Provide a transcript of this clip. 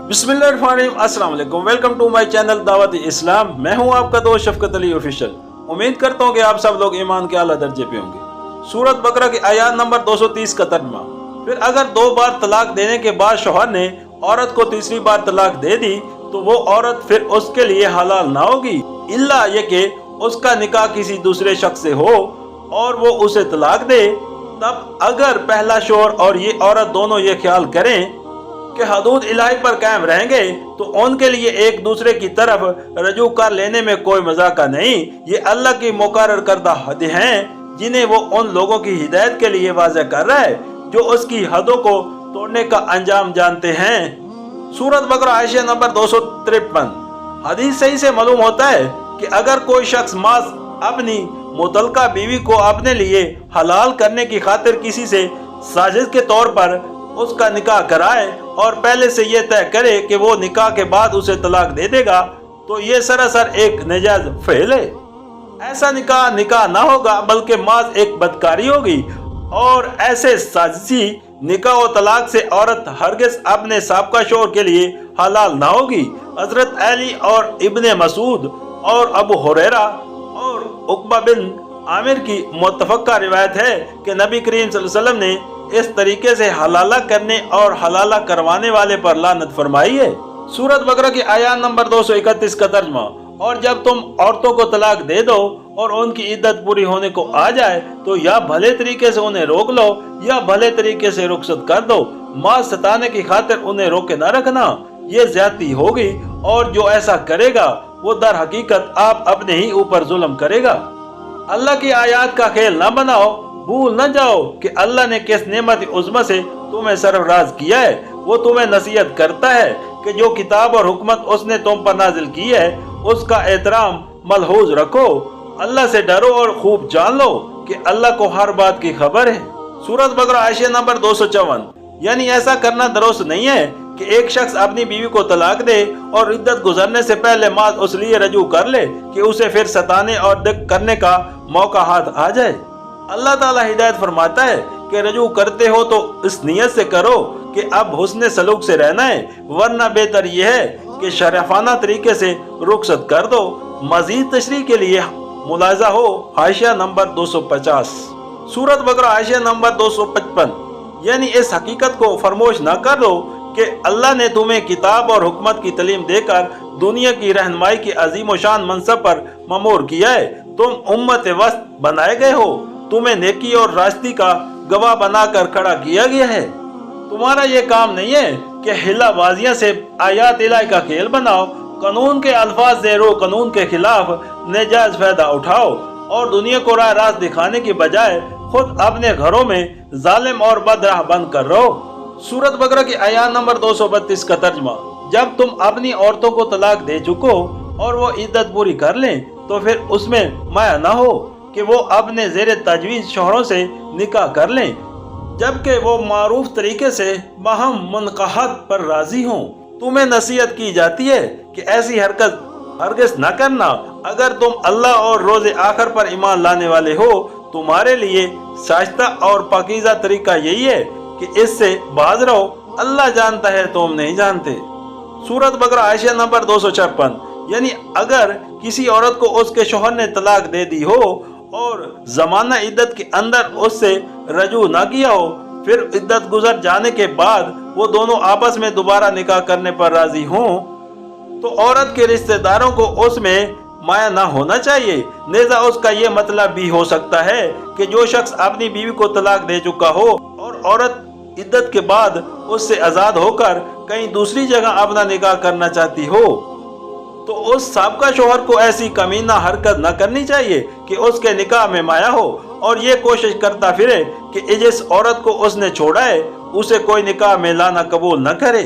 बिस्मिल्लाहिर्रहमानिर्रहीम। अस्सलाम वालेकुम। वेलकम टू माय चैनल दावत इस्लाम। मैं हूं आपका दोस्त शफकत अली ऑफिशियल। उम्मीद करता हूं कि आप सब लोग ईमान के आला दर्जे पे होंगे। सूरत बकरा की आयत नंबर 230 का तर्जुमा। फिर अगर 2 बार तलाक देने के बाद शौहर ने औरत को तीसरी बार तलाक दे दी तो वो औरत फिर उसके लिए हलाल ना होगी, इल्ला ये कि उसका निकाह किसी दूसरे शख्स से हो और वो उसे तलाक दे। तब अगर पहला शौहर और ये औरत दोनों ये ख्याल करें कि हदूद इलाही पर कायम रहेंगे तो उनके लिए एक दूसरे की तरफ रजू कर लेने में कोई मजाका नहीं। ये अल्लाह की मुकर्रर करदा हद हैं जिन्हें वो उन लोगों की हिदायत के लिए वाज़ेह कर रहा है जो उसकी हदों को तोड़ने का अंजाम जानते हैं। सूरत बकरा आयशा नंबर 253। हदीस सही से मालूम होता है कि अगर कोई शख्स मास अपनी मुतलका बीवी को अपने लिए हलाल करने की खातिर किसी से साजिश के तौर पर उसका निकाह कराए और पहले से ये तय करे कि वो निकाह के बाद उसे तलाक दे देगा तो ये सरासर एक नाजायज फेल है। ऐसा निकाह ना होगा बल्कि माज एक बदकारी होगी और ऐसे साजिशी निकाह और तलाक से औरत हरगिज अपने साबका शौहर के लिए हलाल ना होगी। हजरत अली और इब्ने मसूद और अबू हुरैरा और उकबा बिन आमिर की मुत्तफका रिवायत है कि नबी करीम सल्लल्लाहु अलैहि वसल्लम ने इस तरीके से हलाला करने और हलाला करवाने वाले पर लानत फरमाई है। सूरत बकरा की आयत नंबर 231 का तर्जुमा। और जब तुम औरतों को तलाक दे दो और उनकी इद्दत पूरी होने को आ जाए तो या भले तरीके से उन्हें रोक लो या भले तरीके से रुखसत कर दो। मां सताने की खातिर उन्हें रोके न रखना, ये ज्यादती होगी और जो ऐसा करेगा वो दर हकीकत आप अपने ही ऊपर जुल्म करेगा। अल्लाह की आयत का खेल न बनाओ। भूल न जाओ कि अल्लाह ने किस नेमत उज़्मा से तुम्हें सरफराज किया है। वो तुम्हें नसीहत करता है कि जो किताब और हुकमत उसने तुम पर नाजिल की है उसका एहतराम मलहूज रखो। अल्लाह से डरो और खूब जान लो कि अल्लाह को हर बात की खबर है। सूरत बकरा आयशा नंबर 254। यानी ऐसा करना दुरुस्त नहीं है कि एक शख्स अपनी बीवी को तलाक दे और इद्दत गुजरने से पहले माज उस लिए रजू कर ले कि उसे फिर सताने और दिक करने का मौका हाथ आ जाए। अल्लाह ताला हिदायत फरमाता है कि रजू करते हो तो इस नियत से करो कि अब हुस्न सलूक से रहना है, वरना बेहतर यह है कि शरफाना तरीके से रुखसत कर दो। मजीद तशरीह के लिए मुलाजा हो आयशा नंबर 250। सूरत बकरा आयशा नंबर 255। यानी इस हकीकत को फरमोश न कर लो कि अल्लाह ने तुम्हें किताब और हुकमत की तालीम देकर दुनिया की रहनुमाई के अजीम शान मनसब पर ममूर किया है। तुम उम्मत वस्त बनाए गए हो, तुम्हें नेकी और रास्ती का गवाह बनाकर खड़ा किया गया है। तुम्हारा ये काम नहीं है कि हिलाबाजियां से आयात इलाही का खेल बनाओ, कानून के अल्फाज ज़ेरो कानून के खिलाफ नाजायज फायदा उठाओ और दुनिया को राह रास्त दिखाने की बजाय खुद अपने घरों में जालिम और बदराह बंद कर रहो। सूरत बकरा की आयत नंबर 232 का तर्जुमा। जब तुम अपनी औरतों को तलाक दे चुको और वो इद्दत पूरी कर लें तो फिर उसमें माया न हो कि वो अपने ज़ेरे तजवीज़ शौहरों से निकाह कर लें जबकि वो मारूफ तरीके से बाहम मुनक़हद पर राजी हों। तुम्हें नसीहत की जाती है कि ऐसी हरकत हरगिज़ न करना। अगर तुम अल्लाह और रोज़े आखिर पर ईमान लाने वाले हो तुम्हारे लिए साश्ता और पाकीज़ा तरीका यही है कि इससे बाज रहो। अल्लाह जानता है तुम नहीं जानते। सूरत बकरा आयशा नंबर 256। यानी अगर किसी औरत को उसके शौहर ने तलाक दे दी हो और जमाना इद्दत के अंदर उससे रजू ना किया हो, फिर इद्दत गुजर जाने के बाद वो दोनों आपस में दोबारा निकाह करने पर राजी हों तो औरत के रिश्तेदारों को उसमें माया ना होना चाहिए। नेज़ा उसका ये मतलब भी हो सकता है कि जो शख्स अपनी बीवी को तलाक दे चुका हो और औरत इद्दत के बाद उससे आज़ाद होकर कहीं दूसरी जगह अपना निकाह करना चाहती हो तो उस साबका शौहर को ऐसी कमीना हरकत न करनी चाहिए कि उसके निकाह में माया हो और ये कोशिश करता फिरे कि जिस औरत को उसने छोड़ा है उसे कोई निकाह में लाना कबूल न करे।